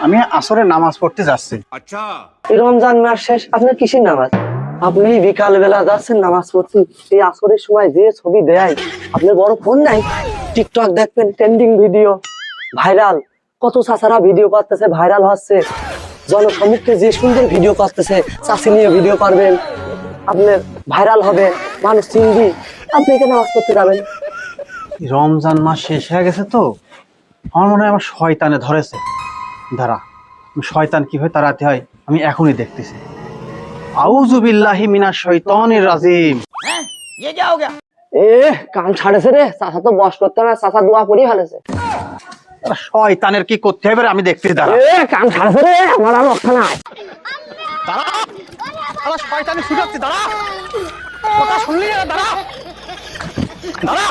আমি আসরের নামাজ পড়তে যাচ্ছি। রমজান মাস শেষ, আপনার কিসের নামাজ? আপনি বিকাল বেলা যাচ্ছেন নামাজ পড়তে, এই আসরের সময় যে ছবি দেয়, আপনার বড় ফোন নাই? টিকটক দেখবেন, ট্রেন্ডিং ভিডিও ভাইরাল, কত চাচারা ভিডিও করতেছে, ভাইরাল হচ্ছে, জনসম্মুখে যে সুন্দর ভিডিও করতেছে, চাষি নিয়ে ভিডিও করবেন, আপনার ভাইরাল হবে, মানুষ চিনবি, আপনি এখানে নামাজ পড়তে যাবেন? রমজান মাস শেষ হয়ে গেছে তো, আমার মনে হয় আমার শয়তানে ধরেছে। দাঁড়া, শয়তান কিভাবে তাড়াতে হয় আমি এখনই দেখতেছি। আউযু বিল্লাহি মিনাশ শাইতানির রাজিম। এ কান ছাড়েছে রে, চাচা তো বস করতে না, চাচা দোয়া পড়ি ফেলেছে। শয়তানের কি করতে হবে আমি দেখতেছি। দাঁড়া, এ কান ছাড়েছে রে, আমার আর রক্ষা নাই। শয়তানি ছুটাচ্ছে, দাঁড়া, কথা শুনলি না, দাঁড়া দাঁড়া।